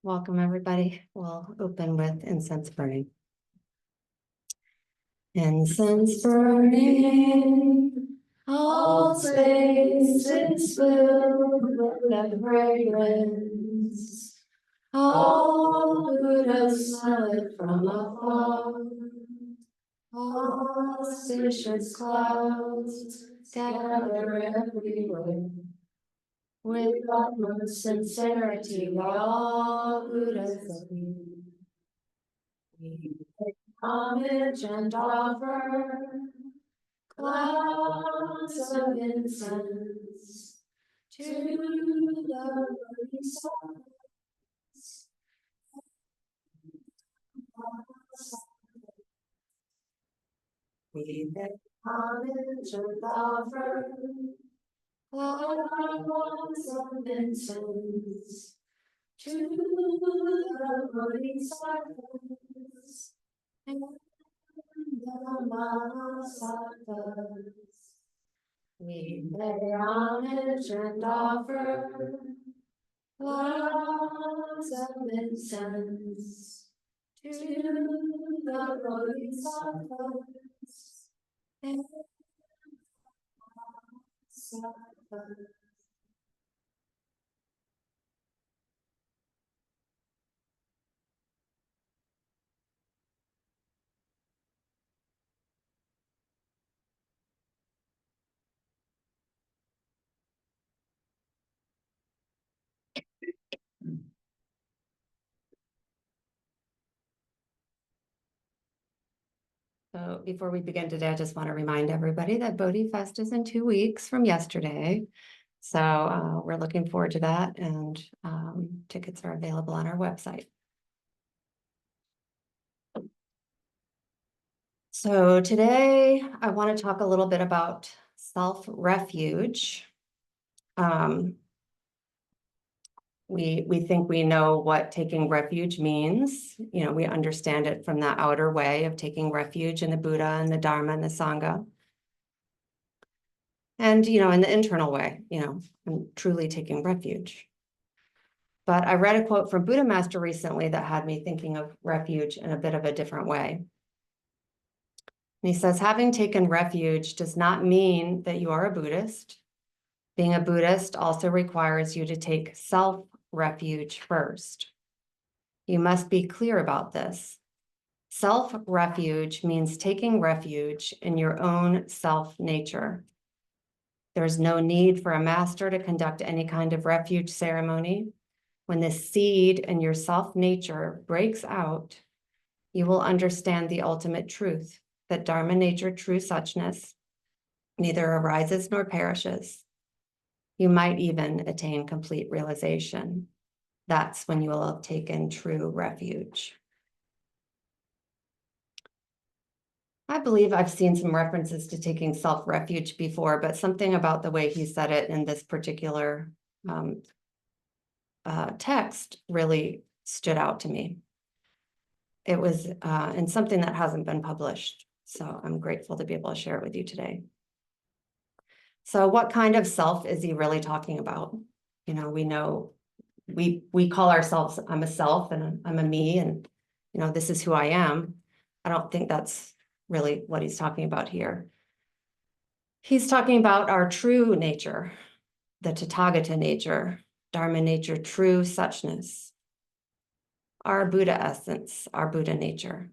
Welcome, everybody. We'll open with incense burning. Incense burning, all space is filled with fragrance. All Buddhas smell it from afar. All auspicious clouds gather everywhere. With utmost sincerity, all Buddhas appear. We pay homage and offer clouds of incense to the Bodhisattvas. We pay homage and offer clouds of incense to the Bodhisattvas and the Mahasattvas. We pay homage and offer clouds of incense to the Bodhisattvas and the Mahasattvas. So before we begin today, I just want to remind everybody that Bodhi Fest is in 2 weeks from yesterday. So we're looking forward to that, and tickets are available on our website. So today I want to talk a little bit about self-refuge. We think we know what taking refuge means. You know, we understand it from the outer way of taking refuge in the Buddha and the Dharma and the Sangha. And, you know, in the internal way, you know, I'm truly taking refuge. But I read a quote from Buddha Master recently that had me thinking of refuge in a bit of a different way. And he says, having taken refuge does not mean that you are a Buddhist. Being a Buddhist also requires you to take self-refuge first. You must be clear about this. Self-refuge means taking refuge in your own self-nature. There's no need for a master to conduct any kind of refuge ceremony. When the seed in your self-nature breaks out, you will understand the ultimate truth, that Dharma nature, true suchness, neither arises nor perishes. You might even attain complete realization. That's when you will have taken true refuge. I believe I've seen some references to taking self-refuge before, but something about the way he said it in this particular text really stood out to me. It was in something that hasn't been published, so I'm grateful to be able to share it with you today. So what kind of self is he really talking about? You know, we call ourselves, I'm a self and I'm a me, and, you know, this is who I am. I don't think that's really what he's talking about here. He's talking about our true nature, the Tathagata nature, Dharma nature, true suchness, our Buddha essence, our Buddha nature.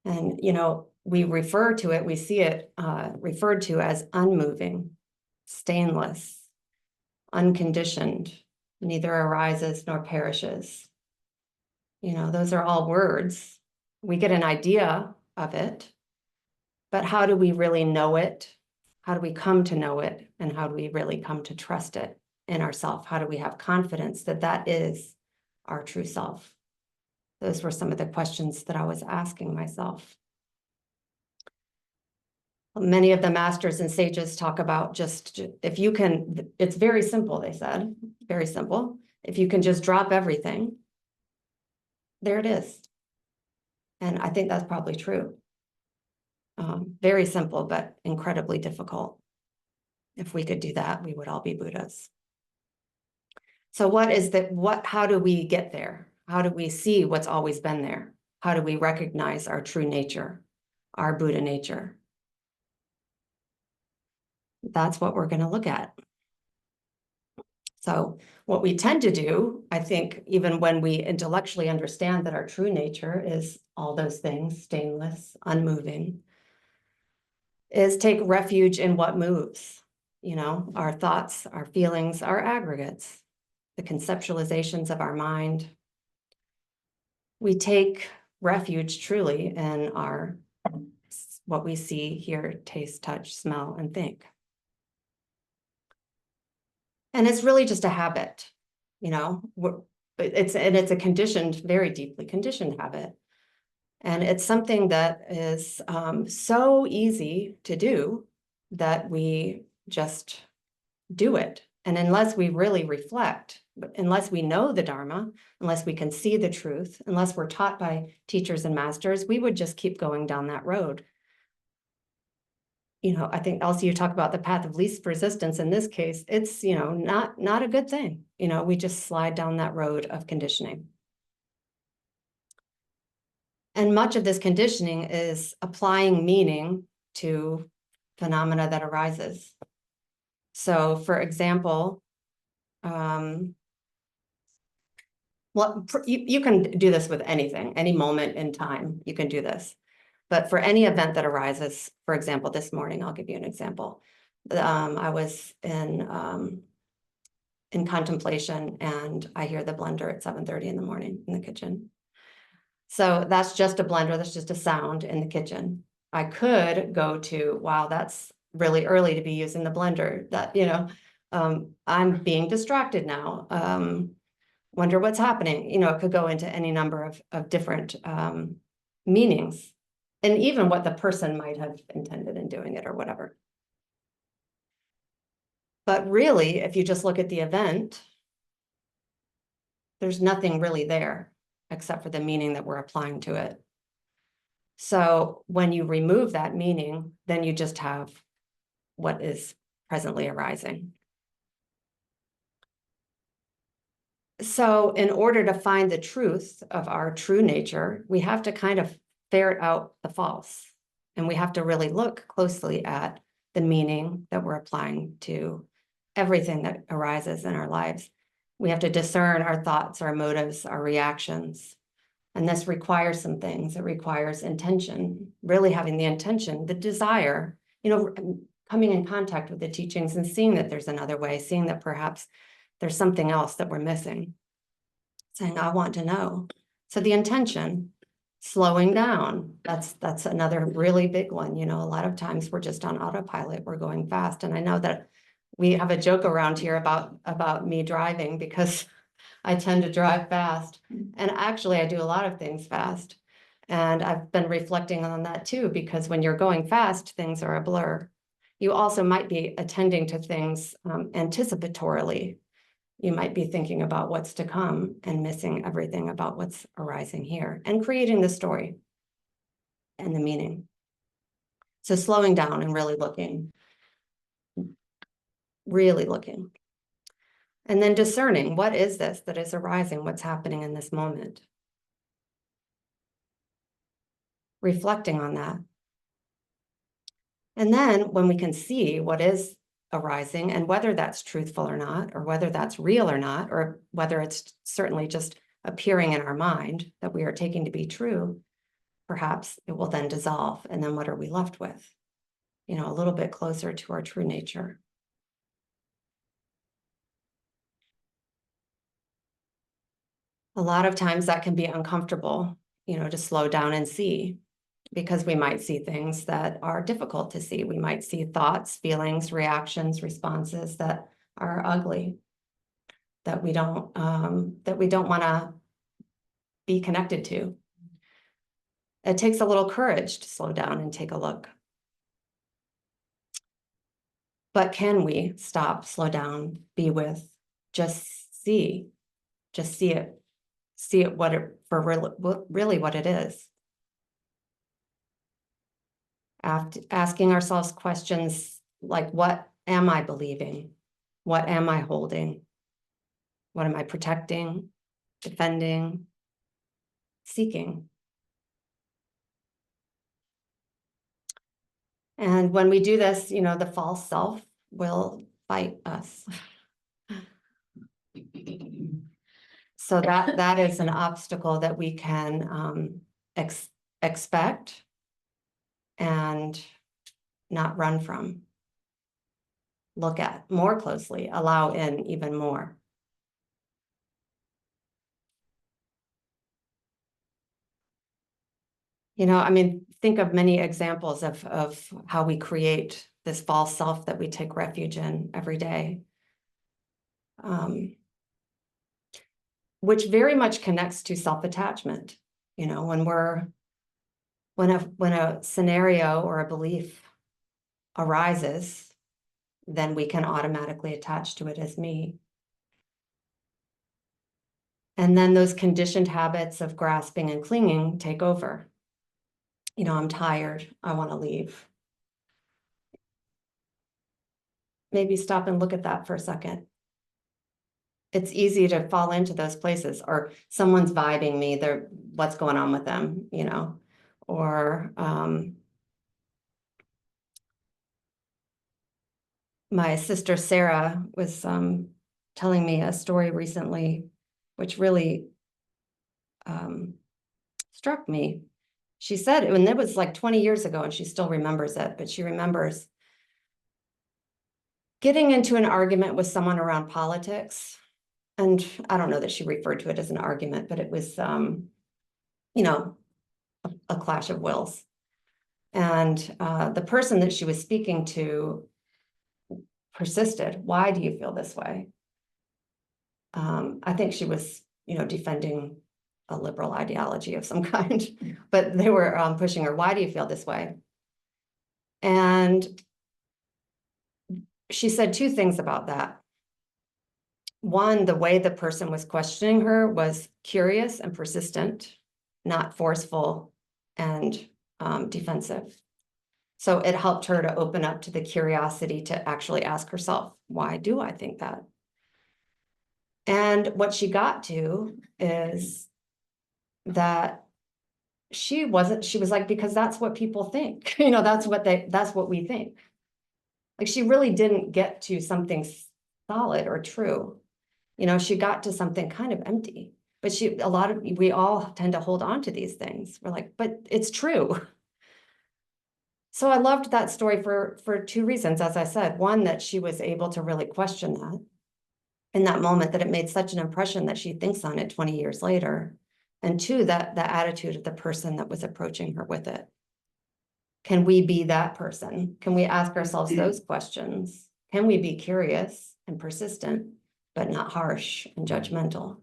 And, you know, we refer to it, we see it referred to as unmoving, stainless, unconditioned, neither arises nor perishes. You know, those are all words. We get an idea of it, but how do we really know it? How do we come to know it? And how do we really come to trust it in ourselves? How do we have confidence that that is our true self? Those were some of the questions that I was asking myself. Many of the masters and sages talk about just, if you can, it's very simple, they said, very simple. If you can just drop everything, there it is. And I think that's probably true. Very simple, but incredibly difficult. If we could do that, we would all be Buddhas. So how do we get there? How do we see what's always been there? How do we recognize our true nature, our Buddha nature? That's what we're going to look at. So what we tend to do, I think, even when we intellectually understand that our true nature is all those things, stainless, unmoving, is take refuge in what moves, our thoughts, our feelings, our aggregates, the conceptualizations of our mind. We take refuge truly in what we see, hear, taste, touch, smell, and think. And it's really just a habit, it's a conditioned, very deeply conditioned habit. And it's something that is so easy to do that we just do it. And unless we really reflect, unless we know the Dharma, unless we can see the truth, unless we're taught by teachers and masters, we would just keep going down that road. I think also you talk about the path of least resistance. In this case, it's, not a good thing. We just slide down that road of conditioning. And much of this conditioning is applying meaning to phenomena that arises. So, for example, you can do this with anything, any moment in time, you can do this. But for any event that arises, for example, this morning, I'll give you an example. I was in contemplation, and I hear the blender at 7:30 in the morning in the kitchen. So that's just a blender, that's just a sound in the kitchen. I could go to, wow, that's really early to be using the blender. That, I'm being distracted now. Wonder what's happening. It could go into any number of different meanings, and even what the person might have intended in doing it or whatever. But really, if you just look at the event, there's nothing really there except for the meaning that we're applying to it. So when you remove that meaning, then you just have what is presently arising. So in order to find the truth of our true nature, we have to kind of ferret out the false. And we have to really look closely at the meaning that we're applying to everything that arises in our lives. We have to discern our thoughts, our motives, our reactions. And this requires some things. It requires intention, really having the intention, the desire, coming in contact with the teachings and seeing that there's another way, seeing that perhaps there's something else that we're missing, saying, I want to know. So the intention, slowing down, that's another really big one. A lot of times we're just on autopilot, we're going fast. And I know that we have a joke around here about me driving, because I tend to drive fast. And actually, I do a lot of things fast. And I've been reflecting on that too, because when you're going fast, things are a blur. You also might be attending to things anticipatorily. You might be thinking about what's to come and missing everything about what's arising here, and creating the story and the meaning. So slowing down and really looking. And then discerning, what is this that is arising? What's happening in this moment? Reflecting on that. And then when we can see what is arising, and whether that's truthful or not, or whether that's real or not, or whether it's certainly just appearing in our mind that we are taking to be true, perhaps it will then dissolve. And then what are we left with? A little bit closer to our true nature. A lot of times that can be uncomfortable, to slow down and see, because we might see things that are difficult to see. We might see thoughts, feelings, reactions, responses that are ugly, that we don't want to be connected to. It takes a little courage to slow down and take a look. But can we stop, slow down, be with, just see it, for really what it is? Asking ourselves questions like, what am I believing? What am I holding? What am I protecting, defending, seeking? And when we do this, the false self will fight us. So that is an obstacle that we can expect and not run from. Look at more closely, allow in even more. Think of many examples of how we create this false self that we take refuge in every day, which very much connects to self-attachment. When a scenario or a belief arises, then we can automatically attach to it as me. And then those conditioned habits of grasping and clinging take over. I'm tired, I want to leave. Maybe stop and look at that for a second. It's easy to fall into those places, or someone's vibing me, what's going on with them, or my sister Sarah was telling me a story recently, which really struck me. She said, and it was like 20 years ago, and she still remembers it, but she remembers getting into an argument with someone around politics. And I don't know that she referred to it as an argument, but it was, a clash of wills. And the person that she was speaking to persisted. Why do you feel this way? I think she was, defending a liberal ideology of some kind, but they were pushing her. Why do you feel this way? And she said two things about that. One, the way the person was questioning her was curious and persistent, not forceful and defensive. So it helped her to open up to the curiosity to actually ask herself, why do I think that? And what she got to is that she was like, because that's what people think, that's what we think. Like, she really didn't get to something solid or true. She got to something kind of empty, but we all tend to hold on to these things. We're like, but it's true. So I loved that story for two reasons. As I said, one, that she was able to really question that in that moment, that it made such an impression that she thinks on it 20 years later. And two, that the attitude of the person that was approaching her with it. Can we be that person? Can we ask ourselves those questions? Can we be curious and persistent, but not harsh and judgmental?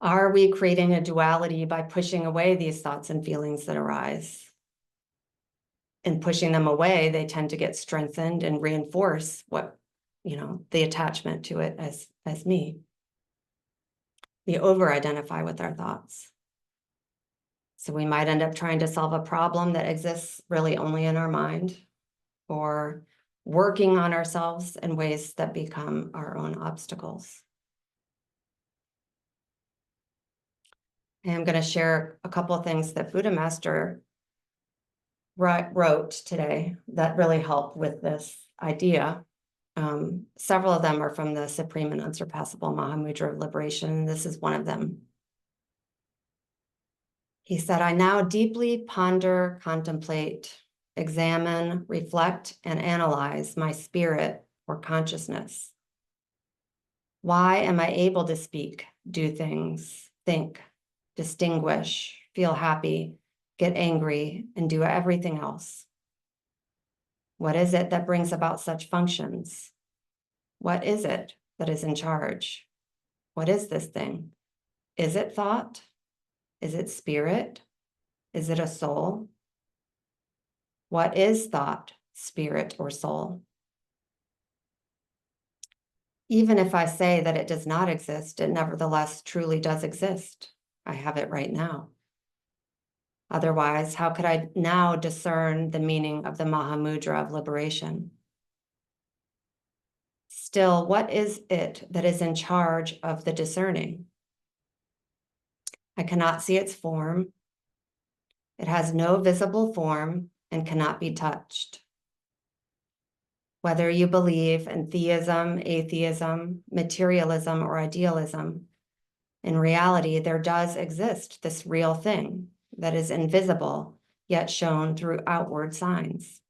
Are we creating a duality by pushing away these thoughts and feelings that arise? And pushing them away, they tend to get strengthened and reinforce the attachment to it as me. We over-identify with our thoughts. So we might end up trying to solve a problem that exists really only in our mind, or working on ourselves in ways that become our own obstacles. And I'm going to share a couple of things that Buddha Master wrote today that really help with this idea. Several of them are from the Supreme and Unsurpassable Mahamudra of Liberation. This is one of them. He said, I now deeply ponder, contemplate, examine, reflect, and analyze my spirit or consciousness. Why am I able to speak, do things, think, distinguish, feel happy, get angry, and do everything else? What is it that brings about such functions? What is it that is in charge? What is this thing? Is it thought? Is it spirit? Is it a soul? What is thought, spirit, or soul? Even if I say that it does not exist, it nevertheless truly does exist. I have it right now. Otherwise, how could I now discern the meaning of the Mahamudra of liberation? Still, what is it that is in charge of the discerning? I cannot see its form. It has no visible form and cannot be touched. Whether you believe in theism, atheism, materialism, or idealism, in reality, there does exist this real thing that is invisible, yet shown through outward signs.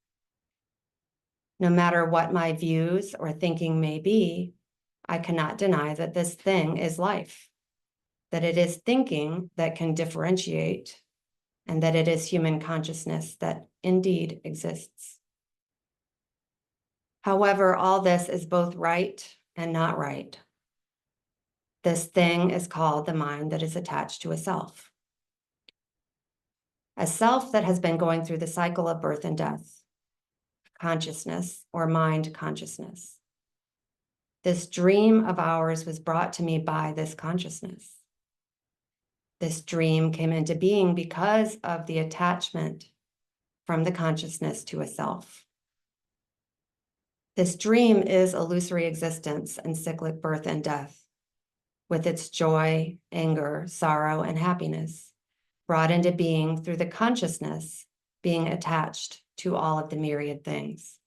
No matter what my views or thinking may be, I cannot deny that this thing is life, that it is thinking that can differentiate, and that it is human consciousness that indeed exists. However, all this is both right and not right. This thing is called the mind that is attached to a self. A self that has been going through the cycle of birth and death, consciousness or mind consciousness. This dream of ours was brought to me by this consciousness. This dream came into being because of the attachment from the consciousness to a self. This dream is illusory existence and cyclic birth and death, with its joy, anger, sorrow, and happiness, brought into being through the consciousness being attached to all of the myriad things.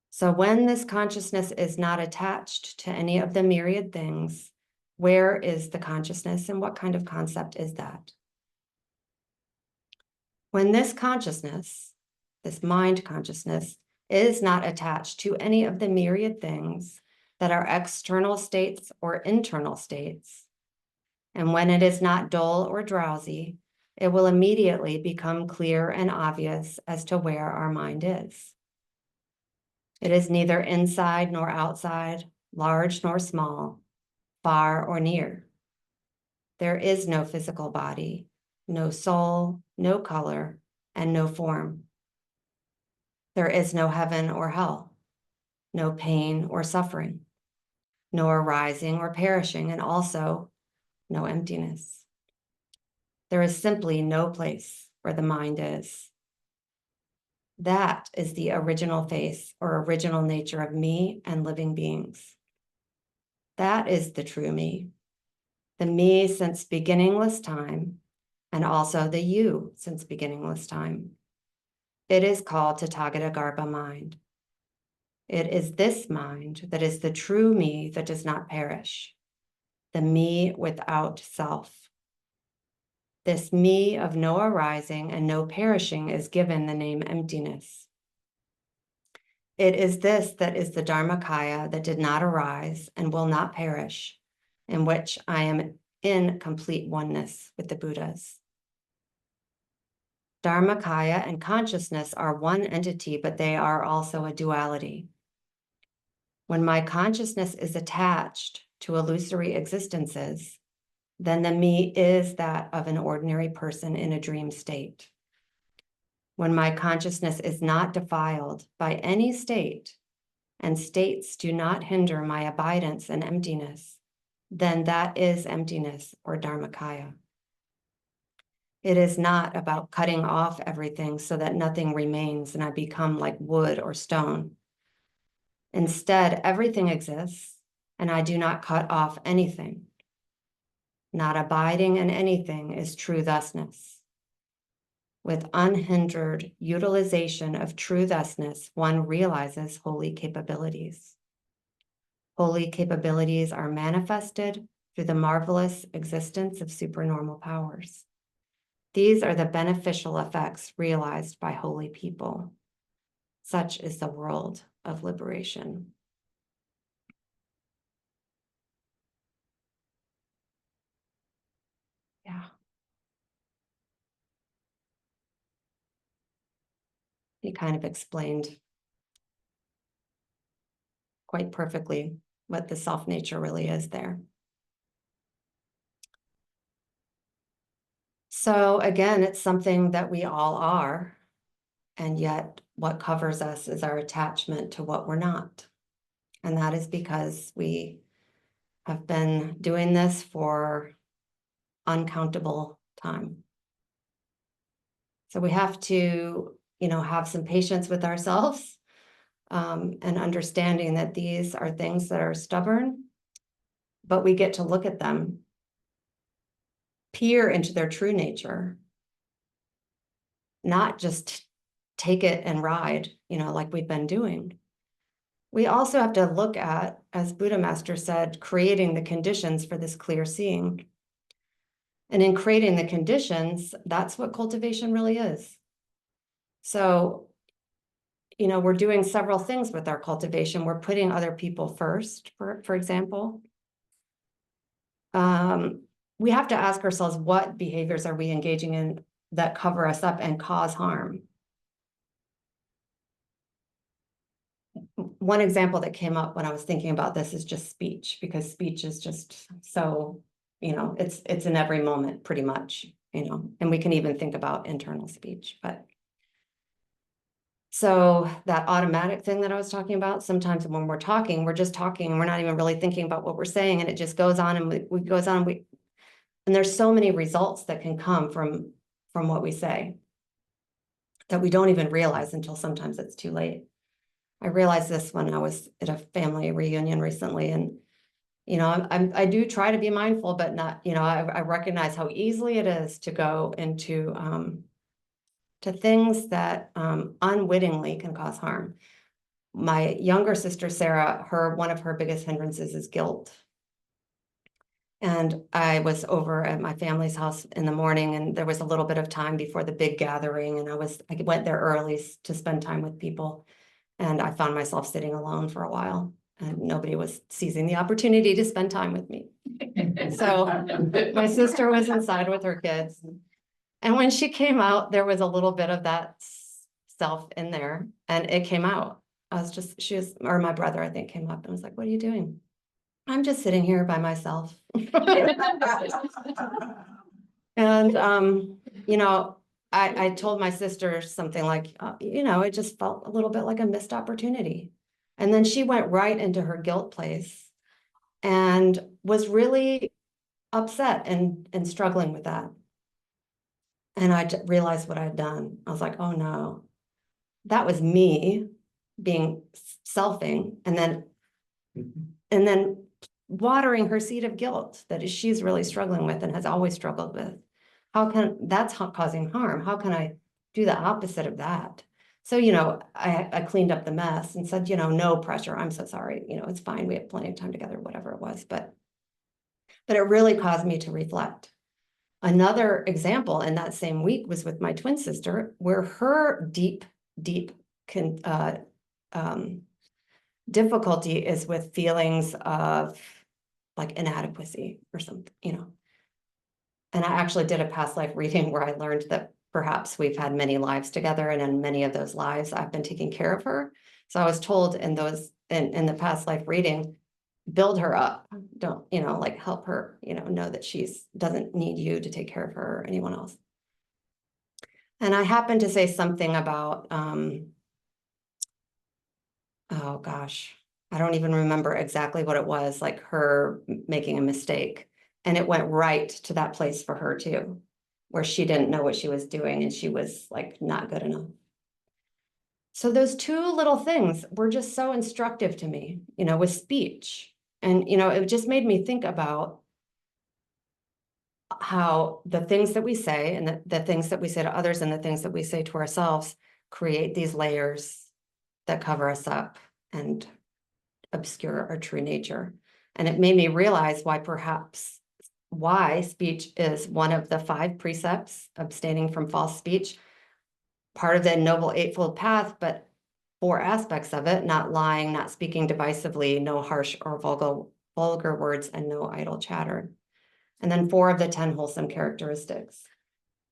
So when this consciousness is not attached to any of the myriad things, where is the consciousness and what kind of concept is that? When this consciousness, this mind consciousness, is not attached to any of the myriad things that are external states or internal states, and when it is not dull or drowsy, it will immediately become clear and obvious as to where our mind is. It is neither inside nor outside, large nor small, far or near. There is no physical body, no soul, no color, and no form. There is no heaven or hell, no pain or suffering, no arising or perishing, and also no emptiness. There is simply no place where the mind is. That is the original face or original nature of me and living beings. That is the true me, the me since beginningless time, and also the you since beginningless time. It is called Tathagata mind. It is this mind that is the true me that does not perish, the me without self. This me of no arising and no perishing is given the name emptiness. It is this that is the Dharmakaya that did not arise and will not perish, in which I am in complete oneness with the Buddhas. Dharmakaya and consciousness are one entity, but they are also a duality. When my consciousness is attached to illusory existences, then the me is that of an ordinary person in a dream state. When my consciousness is not defiled by any state, and states do not hinder my abidance and emptiness, then that is emptiness or Dharmakaya. It is not about cutting off everything so that nothing remains and I become like wood or stone. Instead, everything exists and I do not cut off anything. Not abiding in anything is true thusness. With unhindered utilization of true thusness, one realizes holy capabilities. Holy capabilities are manifested through the marvelous existence of supernormal powers. These are the beneficial effects realized by holy people. Such is the world of liberation. Yeah. He kind of explained quite perfectly what the self nature really is there. So again, it's something that we all are, and yet what covers us is our attachment to what we're not. And that is because we have been doing this for uncountable time. So we have to, have some patience with ourselves. and understanding that these are things that are stubborn, but we get to look at them, peer into their true nature, not just take it and ride, like we've been doing. We also have to look at, as Buddha Master said, creating the conditions for this clear seeing. And in creating the conditions, that's what cultivation really is. So, we're doing several things with our cultivation. We're putting other people first, for example. We have to ask ourselves, what behaviors are we engaging in that cover us up and cause harm? One example that came up when I was thinking about this is just speech, because speech is just so, it's in every moment pretty much, and we can even think about internal speech. But so that automatic thing that I was talking about, sometimes when we're talking, we're just talking and we're not even really thinking about what we're saying, and it just goes on and we goes on. And there's so many results that can come from what we say that we don't even realize until sometimes it's too late. I realized this when I was at a family reunion recently, and I do try to be mindful, but not, I recognize how easily it is to go into to things that unwittingly can cause harm. My younger sister, Sarah, one of her biggest hindrances is guilt. And I was over at my family's house in the morning, and there was a little bit of time before the big gathering, and I went there early to spend time with people. And I found myself sitting alone for a while, and nobody was seizing the opportunity to spend time with me. So my sister was inside with her kids. And when she came out, there was a little bit of that self in there, and it came out. Or my brother, I think, came up and was like, "What are you doing?" "I'm just sitting here by myself." And, I told my sister something like, it just felt a little bit like a missed opportunity. And then she went right into her guilt place and was really upset and struggling with that. And I realized what I'd done. I was like, oh no, that was me being selfing, and then watering her seed of guilt that she's really struggling with and has always struggled with. That's causing harm. How can I do the opposite of that? So, I cleaned up the mess and said, no pressure. I'm so sorry. It's fine. We have plenty of time together, whatever it was. But it really caused me to reflect. Another example in that same week was with my twin sister, where her deep difficulty is with feelings of like inadequacy or something, And I actually did a past life reading where I learned that perhaps we've had many lives together, and in many of those lives, I've been taking care of her. So I was told in the past life reading, build her up. Don't, like help her, know that doesn't need you to take care of her or anyone else. And I happened to say something about, oh gosh, I don't even remember exactly what it was, like her making a mistake. And it went right to that place for her too, where she didn't know what she was doing and she was like not good enough. So those two little things were just so instructive to me, with speech. And, it just made me think about how the things that we say and the things that we say to others and the things that we say to ourselves create these layers that cover us up and obscure our true nature. And it made me realize why speech is one of the 5 precepts, abstaining from false speech, part of the Noble Eightfold Path, but 4 aspects of it: not lying, not speaking divisively, no harsh or vulgar words, and no idle chatter. And then 4 of the 10 wholesome characteristics.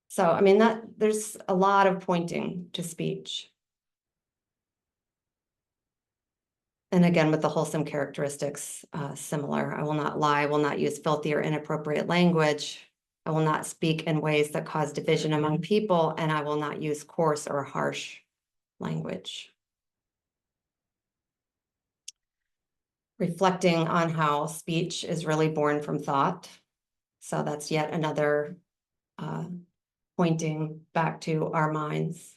So, I mean, there's a lot of pointing to speech. And again, with the wholesome characteristics, similar. I will not lie, I will not use filthy or inappropriate language. I will not speak in ways that cause division among people, and I will not use coarse or harsh language. Reflecting on how speech is really born from thought. So that's yet another pointing back to our minds.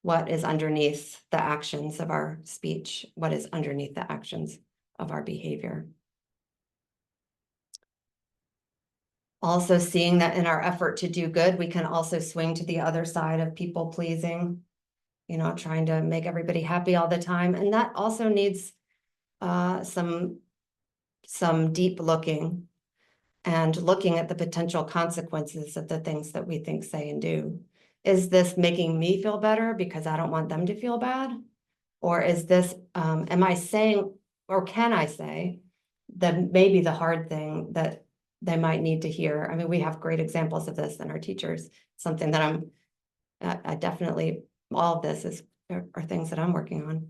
what is underneath the actions of our speech, what is underneath the actions of our behavior. Also seeing that in our effort to do good, we can also swing to the other side of people pleasing, trying to make everybody happy all the time. And that also needs some deep looking and looking at the potential consequences of the things that we think, say, and do. Is this making me feel better because I don't want them to feel bad? Or is this, am I saying, or can I say that maybe the hard thing that they might need to hear? I mean, we have great examples of this in our teachers, something that I definitely, all of this are things that I'm working on.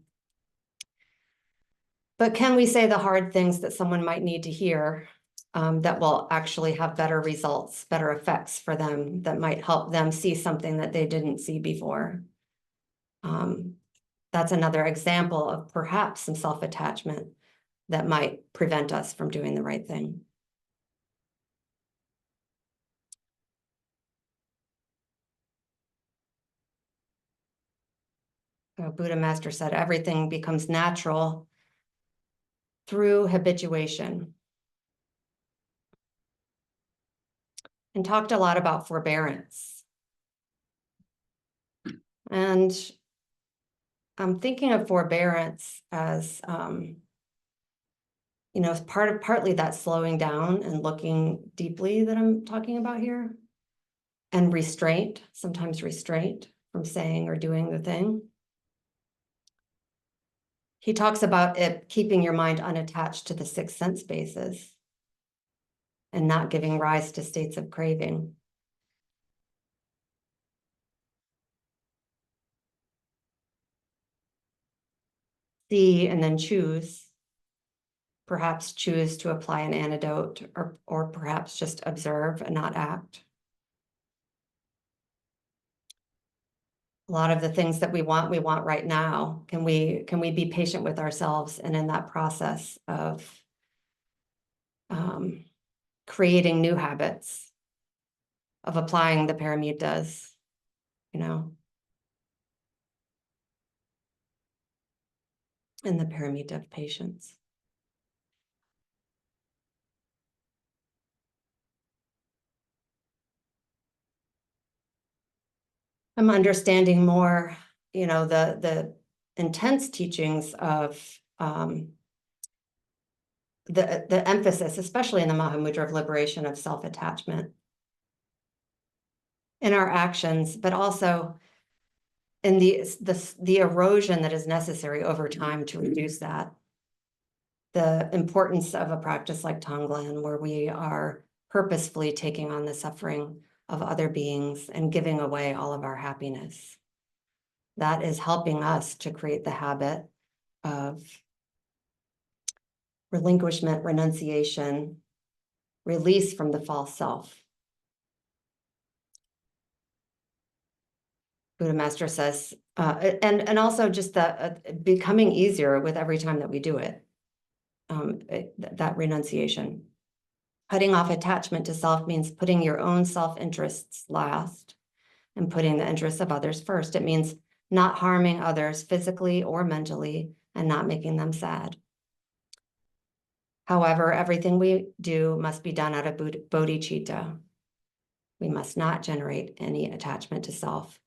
But can we say the hard things that someone might need to hear that will actually have better results, better effects for them, that might help them see something that they didn't see before? That's another example of perhaps some self-attachment that might prevent us from doing the right thing. Buddha Master said, everything becomes natural through habituation. And talked a lot about forbearance. And I'm thinking of forbearance as, partly that slowing down and looking deeply that I'm talking about here. And restraint, sometimes restraint from saying or doing the thing. He talks about it keeping your mind unattached to the six sense bases and not giving rise to states of craving. See and then choose. Perhaps choose to apply an antidote or perhaps just observe and not act. A lot of the things that we want right now. Can we be patient with ourselves and in that process of creating new habits, of applying the paramitas, and the paramita of patience. I'm understanding more, the intense teachings of the emphasis, especially in the Mahamudra of liberation, of self-attachment in our actions, but also in the erosion that is necessary over time to reduce that. The importance of a practice like Tonglen, where we are purposefully taking on the suffering of other beings and giving away all of our happiness. That is helping us to create the habit of relinquishment, renunciation, release from the false self. Buddha Master says, and also just that becoming easier with every time that we do it, that renunciation. Cutting off attachment to self means putting your own self-interests last and putting the interests of others first. It means not harming others physically or mentally and not making them sad. However, everything we do must be done out of bodhicitta. We must not generate any attachment to self.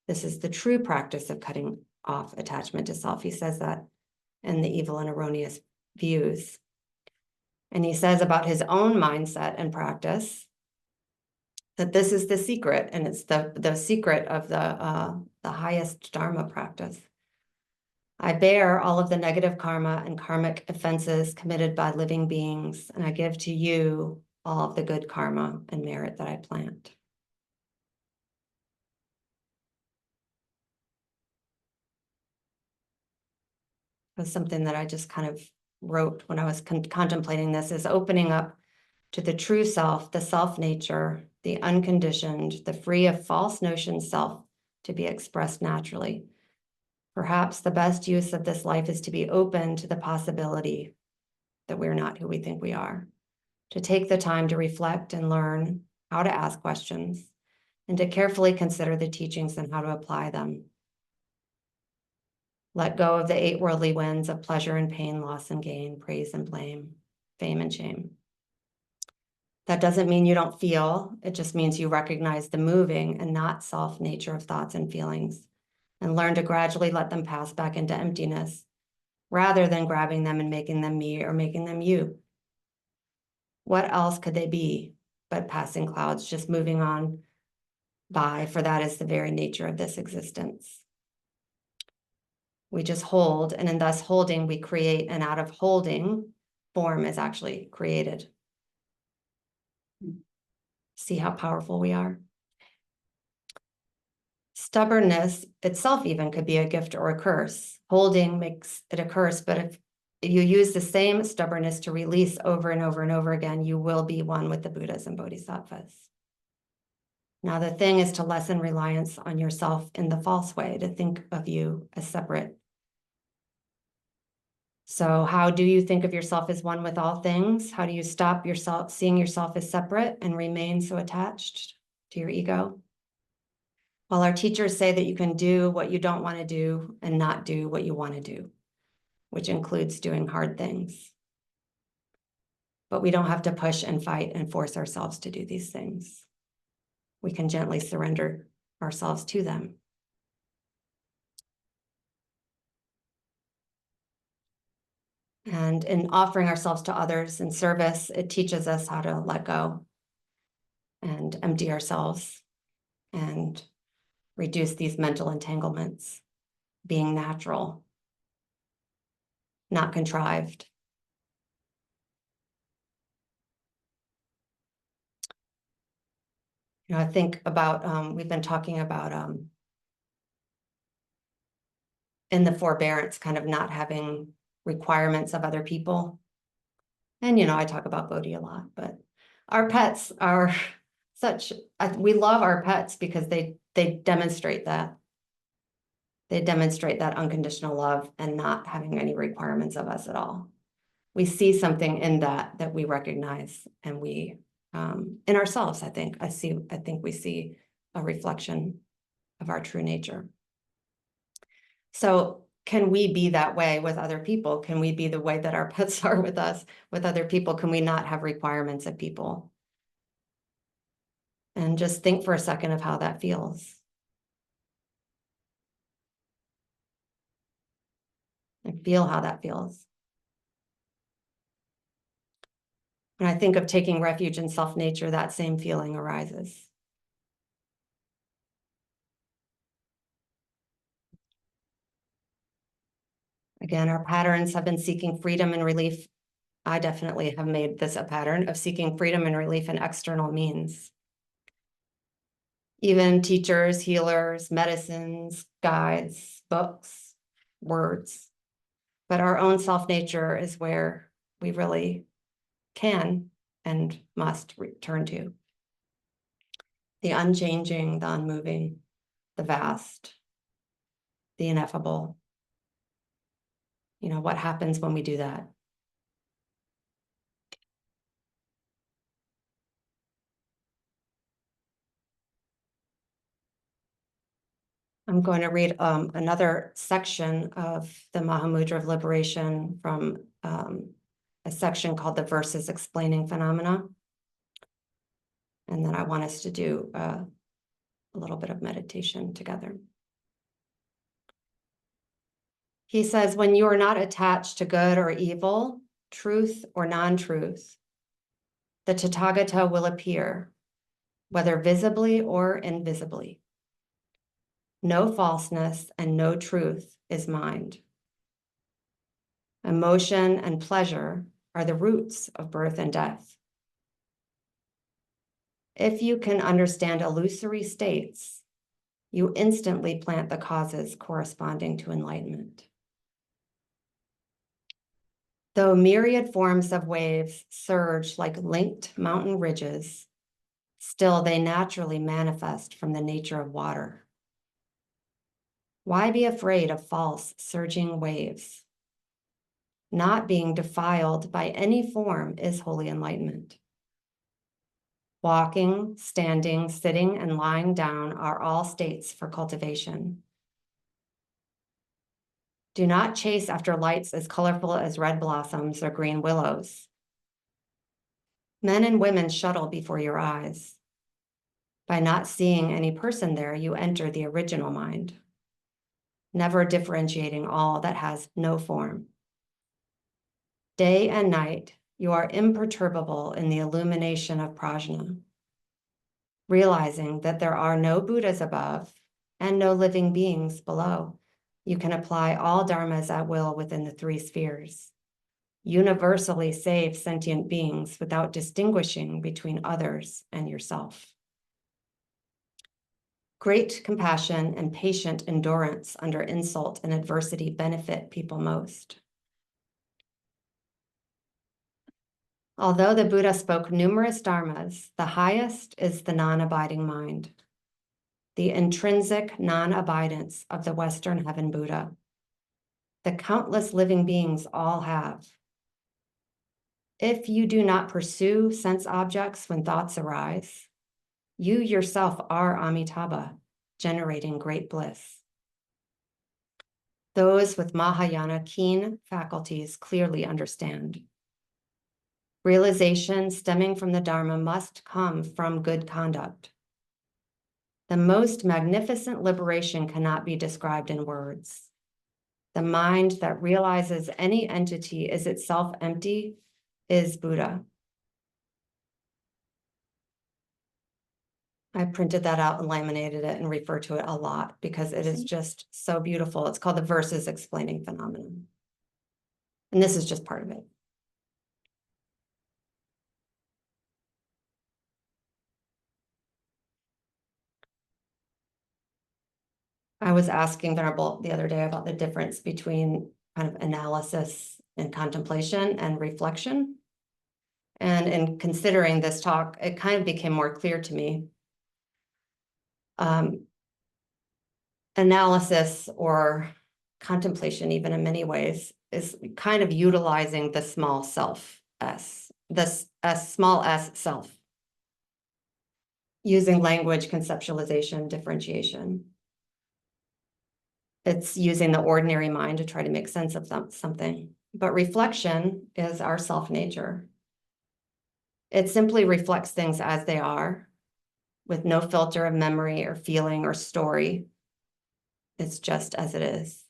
This is the true practice of cutting off attachment to self. He says that in the Evil and Erroneous Views. And he says about his own mindset and practice that this is the secret, and it's the secret of the highest Dharma practice. I bear all of the negative karma and karmic offenses committed by living beings, and I give to you all of the good karma and merit that I plant. It was something that I just kind of wrote when I was contemplating this, is opening up to the true self, the self-nature, the unconditioned, the free of false notions self to be expressed naturally. Perhaps the best use of this life is to be open to the possibility that we're not who we think we are, to take the time to reflect and learn how to ask questions, and to carefully consider the teachings and how to apply them. Let go of the 8 worldly winds of pleasure and pain, loss and gain, praise and blame, fame and shame. That doesn't mean you don't feel. It just means you recognize the moving and not self nature of thoughts and feelings, and learn to gradually let them pass back into emptiness rather than grabbing them and making them me or making them you. What else could they be but passing clouds just moving on by, for that is the very nature of this existence. We just hold, and in thus holding, we create, and out of holding, form is actually created. See how powerful we are? Stubbornness itself even could be a gift or a curse. Holding makes it a curse, but if you use the same stubbornness to release over and over and over again, you will be one with the Buddhas and Bodhisattvas. Now, the thing is to lessen reliance on yourself in the false way, to think of you as separate. So how do you think of yourself as one with all things? How do you stop yourself seeing yourself as separate and remain so attached to your ego? Well, our teachers say that you can do what you don't want to do and not do what you want to do, which includes doing hard things. But we don't have to push and fight and force ourselves to do these things. We can gently surrender ourselves to them. And in offering ourselves to others in service, it teaches us how to let go and empty ourselves and reduce these mental entanglements, being natural, not contrived. I think about, we've been talking about in the forbearance, kind of not having requirements of other people. And, I talk about Bodhi a lot, but our pets are we love our pets because they demonstrate that. They demonstrate that unconditional love and not having any requirements of us at all. We see something in that we recognize, and we, in ourselves, I think we see a reflection of our true nature. So can we be that way with other people? Can we be the way that our pets are with us, with other people? Can we not have requirements of people? And just think for a second of how that feels. And feel how that feels. When I think of taking refuge in self-nature, that same feeling arises. Again, our patterns have been seeking freedom and relief. I definitely have made this a pattern of seeking freedom and relief in external means. Even teachers, healers, medicines, guides, books, words. But our own self-nature is where we really can and must return to. The unchanging, the unmoving, the vast, the ineffable. What happens when we do that? I'm going to read another section of the Mahamudra of Liberation from a section called the Verses Explaining Phenomena. And then I want us to do a little bit of meditation together. He says, when you are not attached to good or evil, truth or non-truth, the Tathagata will appear, whether visibly or invisibly. No falseness and no truth is mind. Emotion and pleasure are the roots of birth and death. If you can understand illusory states, you instantly plant the causes corresponding to enlightenment. Though myriad forms of waves surge like linked mountain ridges, still they naturally manifest from the nature of water. Why be afraid of false surging waves? Not being defiled by any form is holy enlightenment. Walking, standing, sitting, and lying down are all states for cultivation. Do not chase after lights as colorful as red blossoms or green willows. Men and women shuttle before your eyes. By not seeing any person there, you enter the original mind, never differentiating all that has no form. Day and night, you are imperturbable in the illumination of prajna, realizing that there are no Buddhas above and no living beings below. You can apply all dharmas at will within the three spheres, universally save sentient beings without distinguishing between others and yourself. Great compassion and patient endurance under insult and adversity benefit people most. Although the Buddha spoke numerous dharmas, the highest is the non-abiding mind, the intrinsic non-abidance of the Western heaven Buddha. The countless living beings all have. If you do not pursue sense objects when thoughts arise, you yourself are Amitabha, generating great bliss. Those with Mahayana keen faculties clearly understand. Realization stemming from the Dharma must come from good conduct. The most magnificent liberation cannot be described in words. The mind that realizes any entity is itself empty is Buddha. I printed that out and laminated it and refer to it a lot because it is just so beautiful. It's called the Verses Explaining Phenomenon. And this is just part of it. I was asking Venerable the other day about the difference between kind of analysis and contemplation and reflection. And in considering this talk, it kind of became more clear to me. Analysis or contemplation, even in many ways, is kind of utilizing the small self S, this small s self, using language, conceptualization, differentiation. It's using the ordinary mind to try to make sense of something. But reflection is our self nature. It simply reflects things as they are, with no filter of memory or feeling or story. It's just as it is.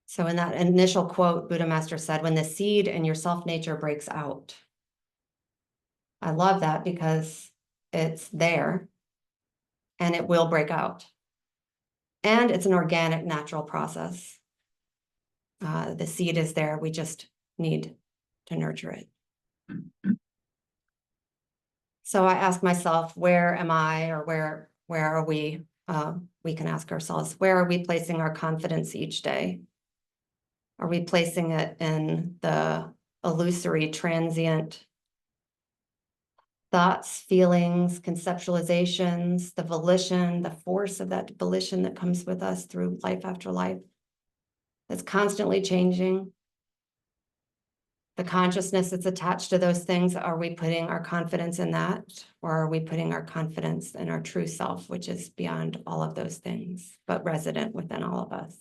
So in that initial quote, Buddha Master said, when the seed in your self-nature breaks out. I love that because it's there and it will break out. And it's an organic, natural process. The seed is there. We just need to nurture it. So I ask myself, where am I, or where are we? We can ask ourselves, where are we placing our confidence each day? Are we placing it in the illusory, transient thoughts, feelings, conceptualizations, the volition, the force of that volition that comes with us through life after life? That's constantly changing. The consciousness that's attached to those things, are we putting our confidence in that? Or are we putting our confidence in our true self, which is beyond all of those things, but resident within all of us?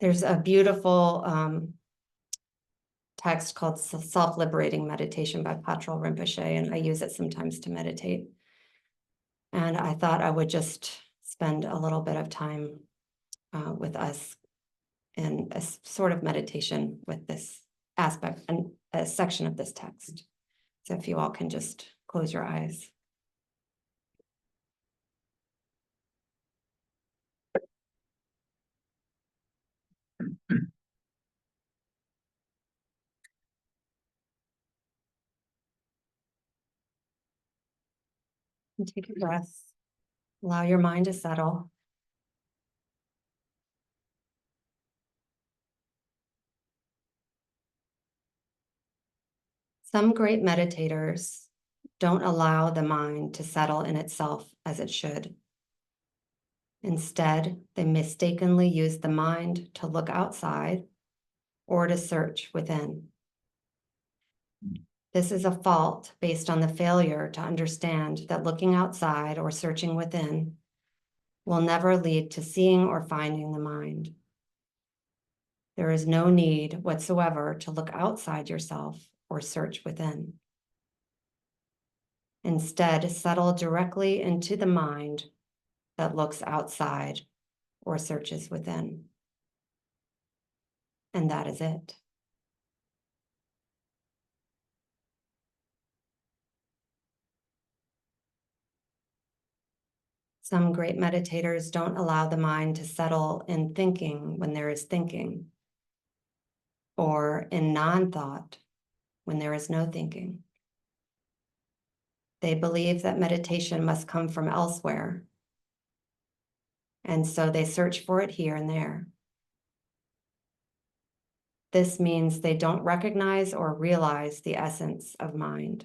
There's a beautiful text called Self-Liberating Meditation by Patrul Rinpoche, and I use it sometimes to meditate. And I thought I would just spend a little bit of time with us in a sort of meditation with this aspect and a section of this text. So if you all can just close your eyes. And take a breath. Allow your mind to settle. Some great meditators don't allow the mind to settle in itself as it should. Instead, they mistakenly use the mind to look outside or to search within. This is a fault based on the failure to understand that looking outside or searching within will never lead to seeing or finding the mind. There is no need whatsoever to look outside yourself or search within. Instead, settle directly into the mind that looks outside or searches within. And that is it. Some great meditators don't allow the mind to settle in thinking when there is thinking, or in non-thought when there is no thinking. They believe that meditation must come from elsewhere, and so they search for it here and there. This means they don't recognize or realize the essence of mind.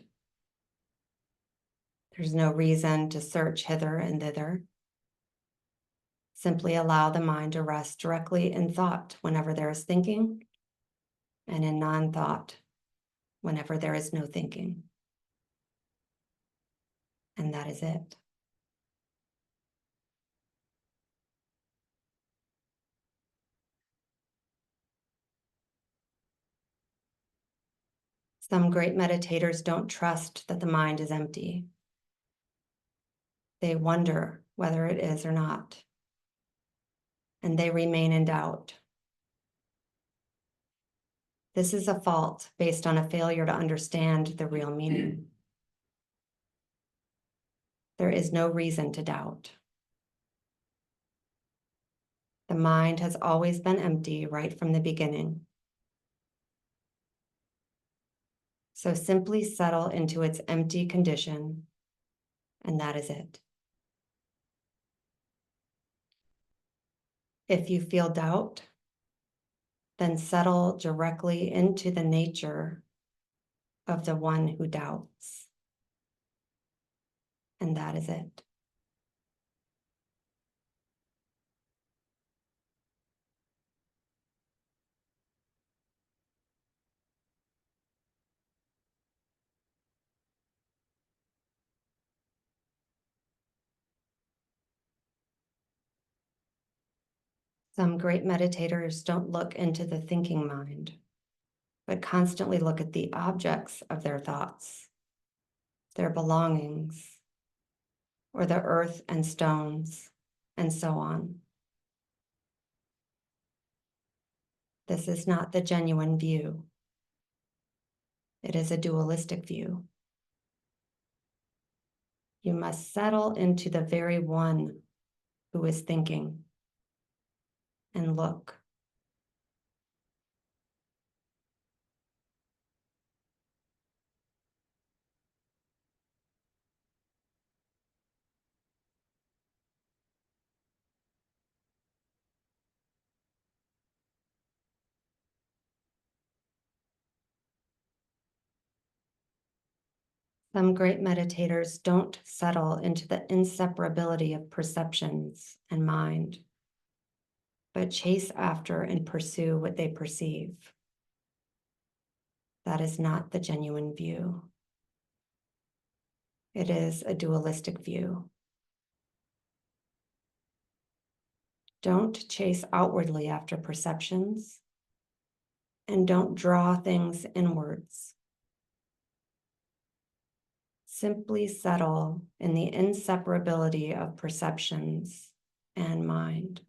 There's no reason to search hither and thither. Simply allow the mind to rest directly in thought whenever there is thinking, and in non-thought whenever there is no thinking. And that is it. Some great meditators don't trust that the mind is empty. They wonder whether it is or not, and they remain in doubt. This is a fault based on a failure to understand the real meaning. There is no reason to doubt. The mind has always been empty right from the beginning. So simply settle into its empty condition, and that is it. If you feel doubt, then settle directly into the nature of the one who doubts, and that is it. Some great meditators don't look into the thinking mind, but constantly look at the objects of their thoughts, their belongings, or the earth and stones, and so on. This is not the genuine view. It is a dualistic view. You must settle into the very one who is thinking and look. Some great meditators don't settle into the inseparability of perceptions and mind, but chase after and pursue what they perceive. That is not the genuine view. It is a dualistic view. Don't chase outwardly after perceptions, and don't draw things inwards. Simply settle in the inseparability of perceptions and mind.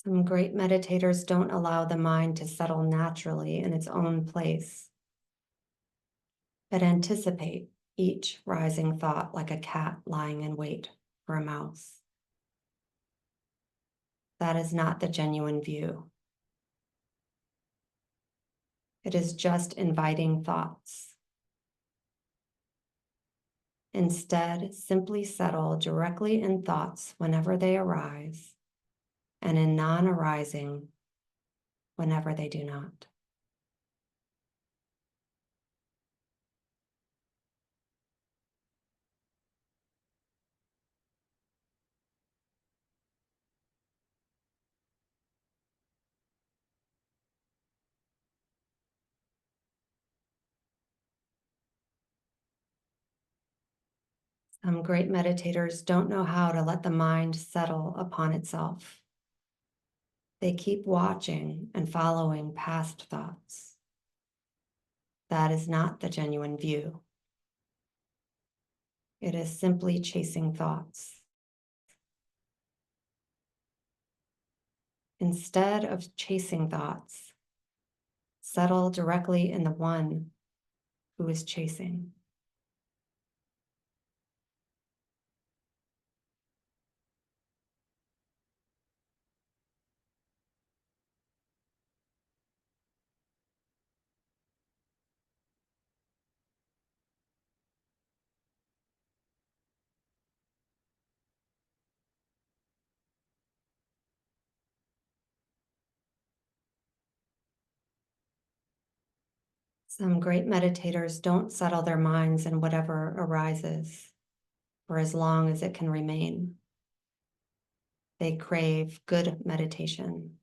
Some great meditators don't allow the mind to settle naturally in its own place, but anticipate each rising thought like a cat lying in wait for a mouse. That is not the genuine view. It is just inviting thoughts. Instead, simply settle directly in thoughts whenever they arise, and in non-arising whenever they do not. Some great meditators don't know how to let the mind settle upon itself. They keep watching and following past thoughts. That is not the genuine view. It is simply chasing thoughts. Instead of chasing thoughts, settle directly in the one who is chasing. Some great meditators don't settle their minds in whatever arises for as long as it can remain. They crave good meditation,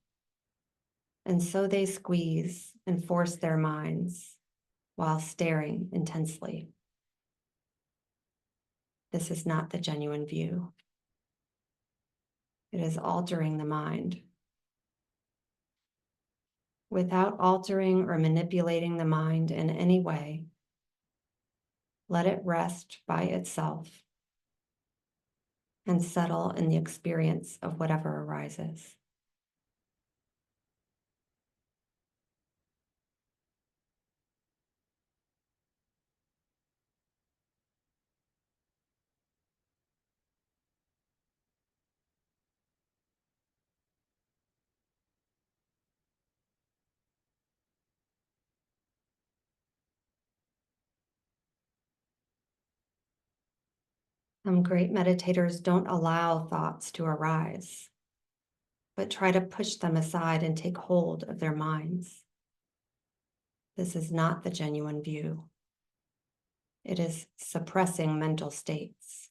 and so they squeeze and force their minds while staring intensely. This is not the genuine view. It is altering the mind. Without altering or manipulating the mind in any way, let it rest by itself and settle in the experience of whatever arises. Some great meditators don't allow thoughts to arise, but try to push them aside and take hold of their minds. This is not the genuine view. It is suppressing mental states.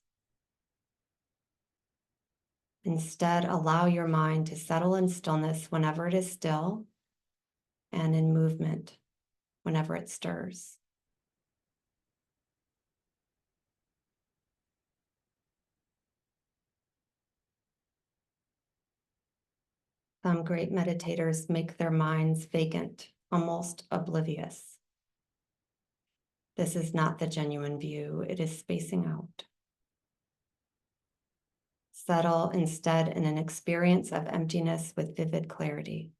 Instead, allow your mind to settle in stillness whenever it is still, and in movement whenever it stirs. Some great meditators make their minds vacant, almost oblivious. This is not the genuine view. It is spacing out. Settle instead in an experience of emptiness with vivid clarity.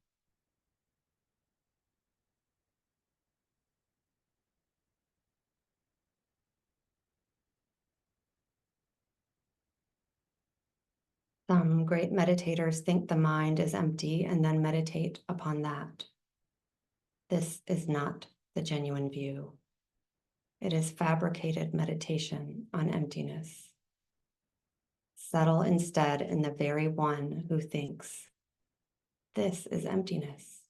Some great meditators think the mind is empty and then meditate upon that. This is not the genuine view. It is fabricated meditation on emptiness. Settle instead in the very one who thinks, this is emptiness.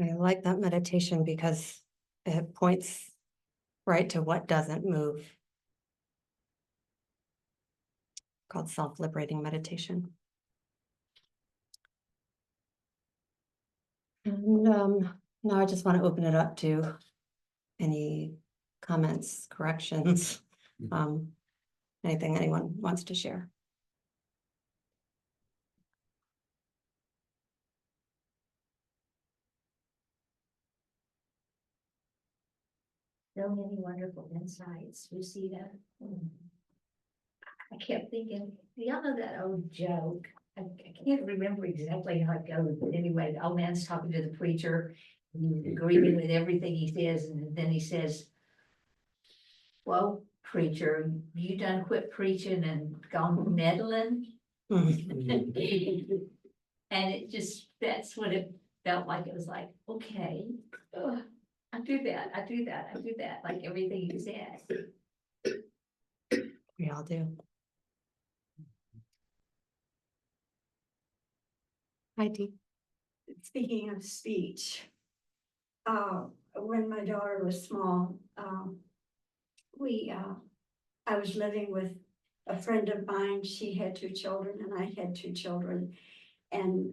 I like that meditation because it points right to what doesn't move. Called self-liberating meditation. And now I just want to open it up to any comments, corrections, anything anyone wants to share. So many wonderful insights, Bhusita. I kept thinking, y'all know that old joke? I can't remember exactly how it goes, but anyway, the old man's talking to the preacher, and he's agreeing with everything he says, and then he says, well, preacher, you done quit preaching and gone meddling? Mhm. And it just, that's what it felt like. It was like, okay, I do that, I do that, I do that, like everything you said. We all do. Hi, Dee. Speaking of speech, when my daughter was small, I was living with a friend of mine. She had 2 children and I had 2 children. And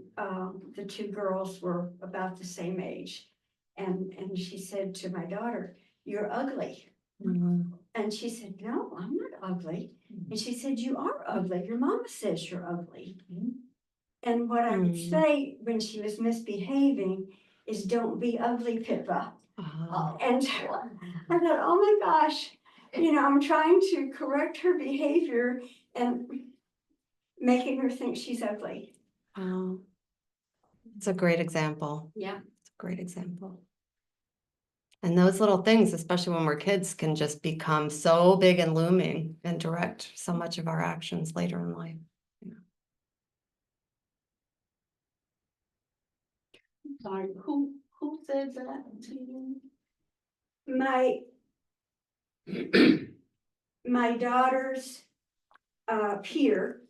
the 2 girls were about the same age. And she said to my daughter, "You're ugly." Mhm. And she said, "No, I'm not ugly." And she said, "You are ugly. Your mama says you're ugly." And what I would say when she was misbehaving is, "Don't be ugly, Pippa." And I thought, oh my gosh, I'm trying to correct her behavior and making her think she's ugly. Wow. It's a great example. Yeah. It's a great example. And those little things, especially when we're kids, can just become so big and looming and direct so much of our actions later in life. Sorry, who said that to you? My daughter's peer,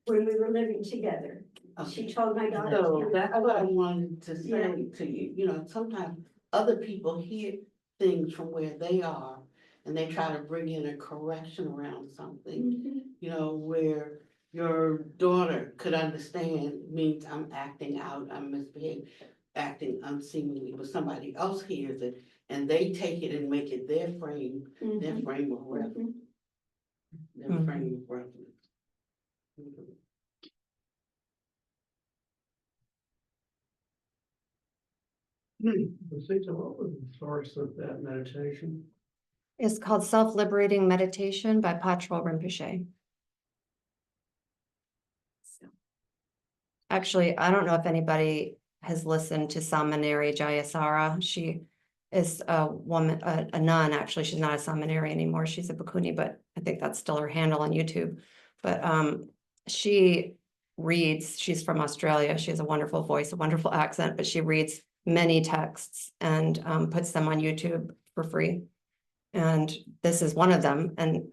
when we were living together, she told my daughter. So that's what I wanted to say to you, sometimes other people hear things from where they are and they try to bring in a correction around something, where your daughter could understand means I'm acting out, I'm misbehaving, acting unseemly, but somebody else hears it and they take it and make it their frame of reference. Their frame of reference. Bhusita, what was the source of that meditation? It's called Self-Liberating Meditation by Patrul Rinpoche. Actually, I don't know if anybody has listened to Samaneri Jayasara. She is a woman, a nun, actually. She's not a Samaneri anymore. She's a Bhikkhuni, but I think that's still her handle on YouTube. But she reads, she's from Australia. She has a wonderful voice, a wonderful accent, but she reads many texts and puts them on YouTube for free. And this is one of them. And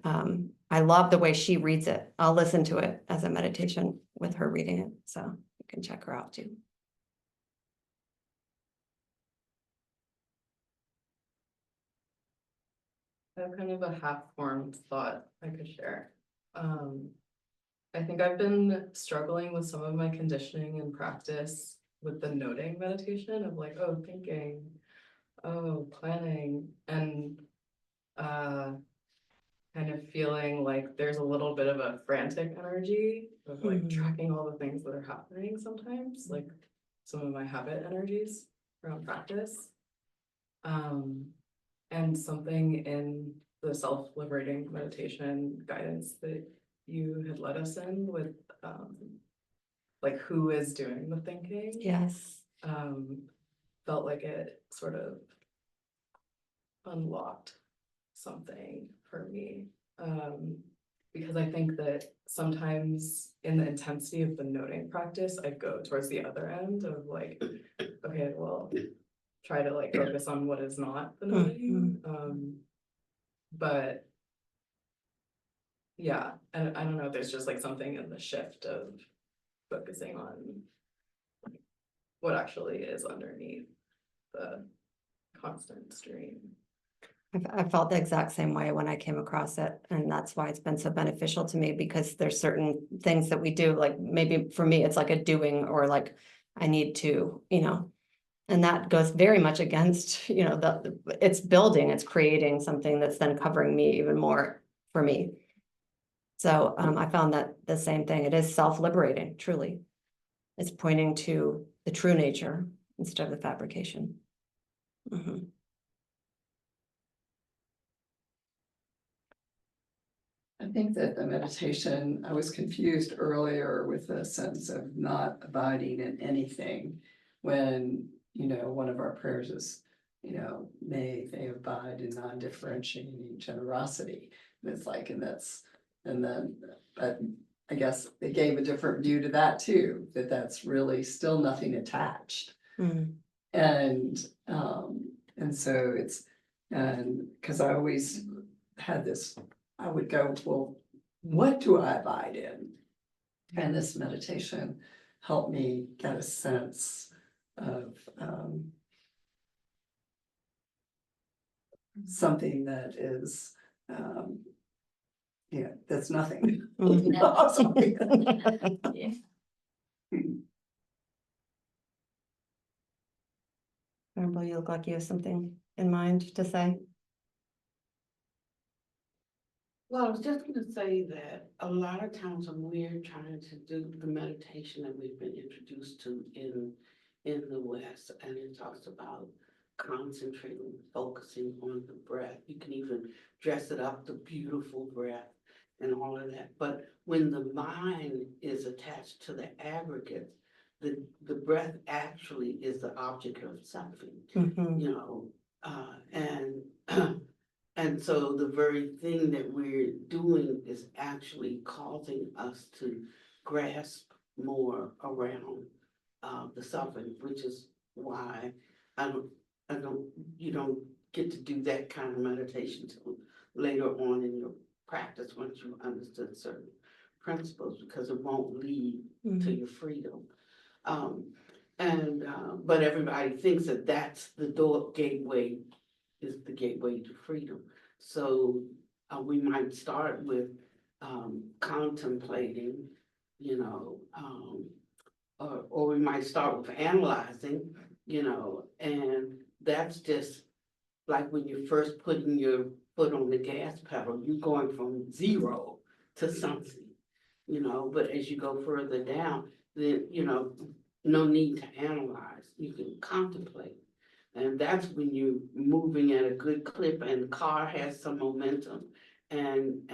I love the way she reads it. I'll listen to it as a meditation with her reading it. So you can check her out too. I have kind of a half-formed thought I could share. I think I've been struggling with some of my conditioning and practice with the noting meditation of like, oh, thinking, oh, planning, and kind of feeling like there's a little bit of a frantic energy of like tracking all the things that are happening sometimes, like some of my habit energies around practice. And something in the self-liberating meditation guidance that you had led us in with like who is doing the thinking. Yes. Felt like it sort of unlocked something for me. Because I think that sometimes in the intensity of the noting practice, I go towards the other end of like, okay, well, try to like focus on what is not the noting. But yeah, I don't know, there's just like something in the shift of focusing on what actually is underneath the constant stream. I felt the exact same way when I came across it, and that's why it's been so beneficial to me, because there's certain things that we do, like maybe for me, it's like a doing, or like I need to, and that goes very much against, it's building, it's creating something that's then covering me even more for me. So I found that the same thing, it is self-liberating, truly. It's pointing to the true nature instead of the fabrication. Mhm. I think that the meditation, I was confused earlier with the sense of not abiding in anything. When, one of our prayers is, may they abide in non-differentiating generosity. And it's like, but I guess they gave a different view to that too, that's really still nothing attached. Mm. And so because I always had this, I would go, well, what do I abide in? And this meditation helped me get a sense of something that is, that's nothing. Yeah. Venerable, you look like you have something in mind to say. Well, I was just gonna say that a lot of times when we're trying to do the meditation that we've been introduced to in the West, and it talks about concentrating, focusing on the breath. You can even dress it up, the beautiful breath and all of that. But when the mind is attached to the aggregate, the breath actually is the object of something, Mhm. And and so the very thing that we're doing is actually causing us to grasp more around the suffering, which is why you don't get to do that kind of meditation till later on in your practice, once you understood certain principles, because it won't lead to your freedom. But everybody thinks that that's the gateway, is the gateway to freedom. So we might start with contemplating, or we might start with analyzing, and that's just like when you're first putting your foot on the gas pedal, you're going from 0 to something, but as you go further down, then, no need to analyze, you can contemplate. And that's when you're moving at a good clip and the car has some momentum and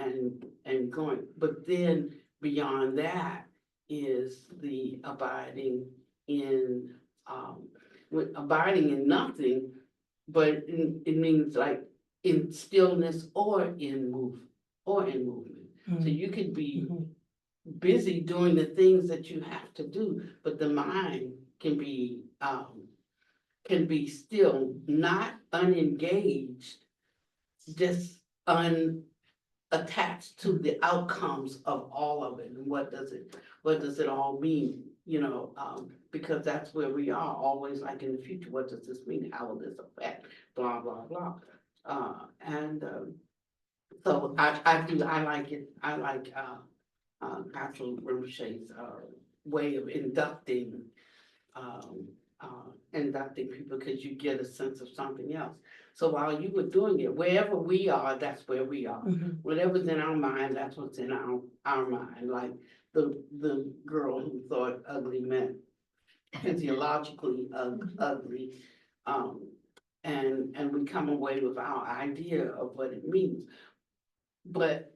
going. But then beyond that is the abiding in, abiding in nothing, but it means like in stillness or in movement. So you could be busy doing the things that you have to do, but the mind can be still, not unengaged, just unattached to the outcomes of all of it. And what does it all mean? Because that's where we are always, like in the future, what does this mean? How will this affect? Blah, blah, blah. So I like it. I like Pastor Rinpoche's way of inducting people, because you get a sense of something else. So while you were doing it, wherever we are, that's where we are. Whatever's in our mind, that's what's in our mind. Like the girl who thought ugly meant physiologically ugly. And we come away with our idea of what it means. But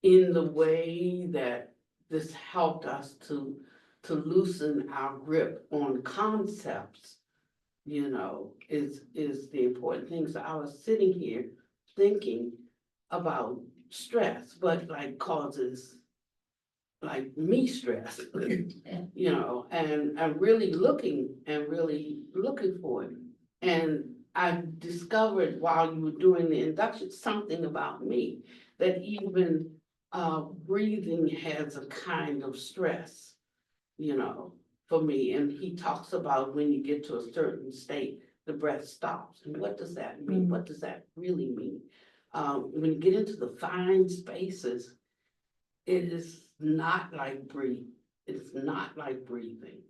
in the way that this helped us to loosen our grip on concepts, is the important thing. So I was sitting here thinking about stress, but like causes like me stress, and I'm really looking for it. And I discovered while you were doing the induction something about me, that even breathing has a kind of stress, for me. And he talks about when you get to a certain state, the breath stops. And what does that mean? What does that really mean? When you get into the fine spaces, it is not like breathe. It's not like breathing.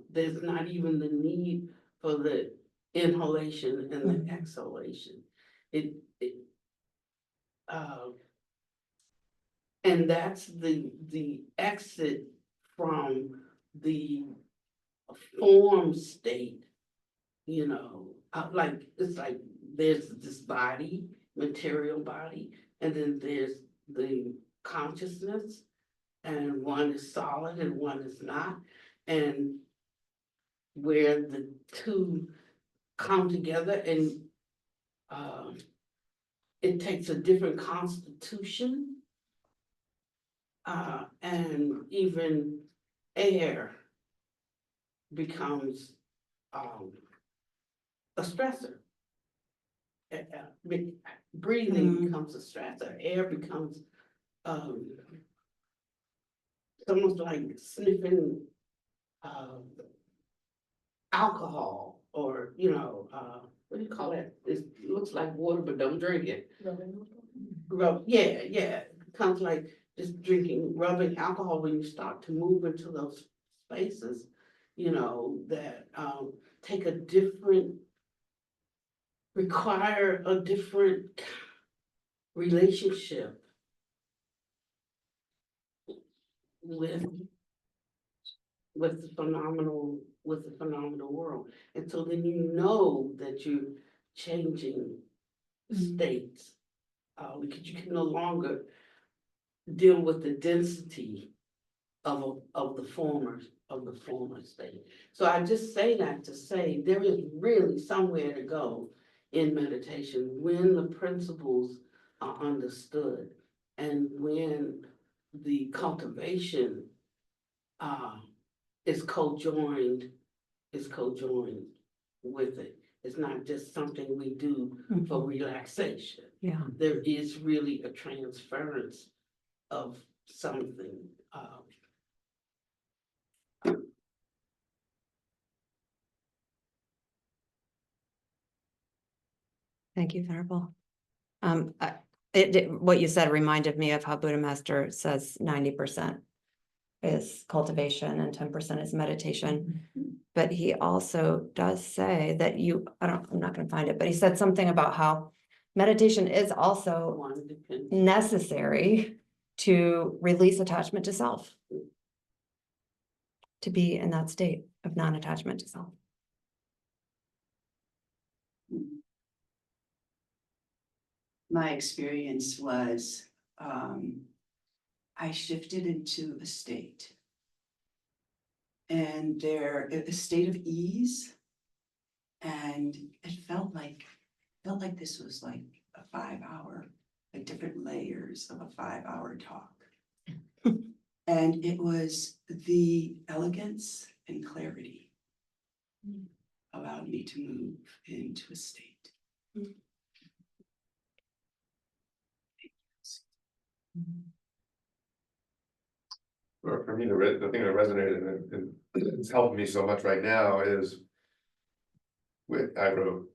There's not even the need for the inhalation and the exhalation. And that's the exit from the form state, you know, like, it's like, there's this body, material body, and then there's the consciousness, and one is solid and one is not, and where the two come together, and it takes a different constitution, and even air becomes a stressor. Breathing becomes a stressor. Air becomes it's almost like sniffing alcohol, or what do you call it? It looks like water, but don't drink it. Yeah, it becomes like just drinking, rubbing alcohol when you start to move into those spaces, that take a different, require a different relationship with the phenomenal world. And so then that you're changing states, because you can no longer deal with the density of the former state. So I just say that to say there is really somewhere to go in meditation when the principles are understood, and when the cultivation is co-joined with it. It's not just something we do for relaxation. Yeah. There is really a transference of something. Thank you, Venerable. What you said reminded me of how Buddha Master says 90% is cultivation and 10% is meditation. But he also does say that I'm not going to find it, but he said something about how meditation is also necessary to release attachment to self, to be in that state of non-attachment to self. My experience was, I shifted into a state. And a state of ease. And it felt like this was like a 5-hour, like different layers of a 5-hour talk. And it was the elegance and clarity allowed me to move into a state. For me, the thing that resonated and it's helping me so much right now is I wrote,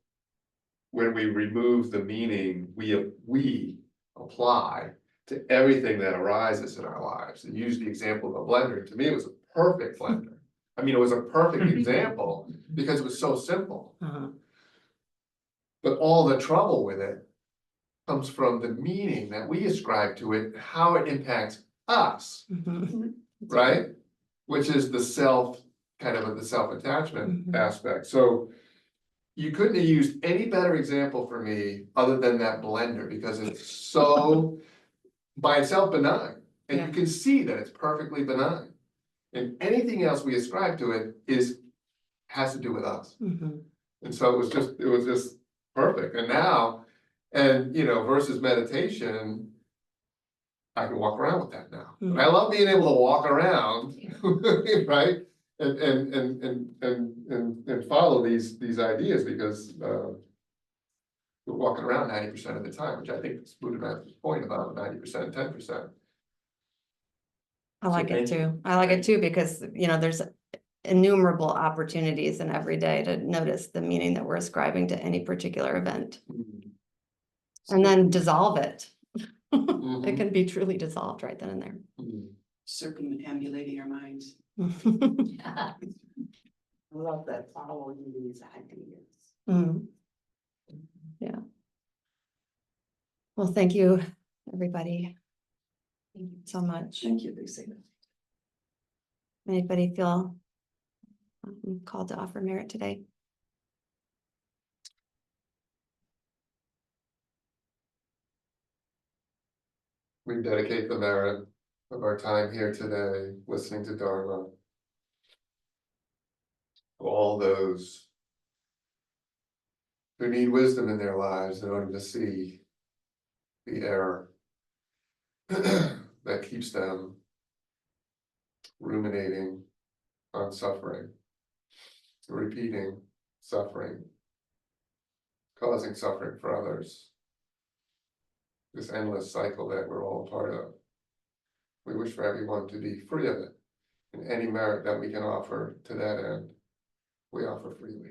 when we remove the meaning, we apply to everything that arises in our lives. And use the example of a blender. To me, it was a perfect blender. I mean, it was a perfect example because it was so simple. But all the trouble with it comes from the meaning that we ascribe to it, how it impacts us, right? Which is the self-attachment aspect. So you couldn't have used any better example for me other than that blender, because it's so by itself benign. And you can see that it's perfectly benign. And anything else we ascribe to it has to do with us. And so it was just perfect. And now, versus meditation, I can walk around with that now. And I love being able to walk around, right? And follow these ideas, because we're walking around 90% of the time, which I think is Buddha Master's point about 90%, 10%. I like it too. I like it too, because there's innumerable opportunities in every day to notice the meaning that we're ascribing to any particular event. And then dissolve it. It can be truly dissolved right then and there. Circumambulating our minds. I love that, following these ideas. Mm. Yeah. Well, thank you, everybody. Thank you so much. Thank you, Lucy. Anybody feel called to offer merit today? We dedicate the merit of our time here today, listening to Dharma. To all those who need wisdom in their lives in order to see the error that keeps them ruminating on suffering, repeating suffering, causing suffering for others. This endless cycle that we're all a part of. We wish for everyone to be free of it, and any merit that we can offer to that end, we offer freely.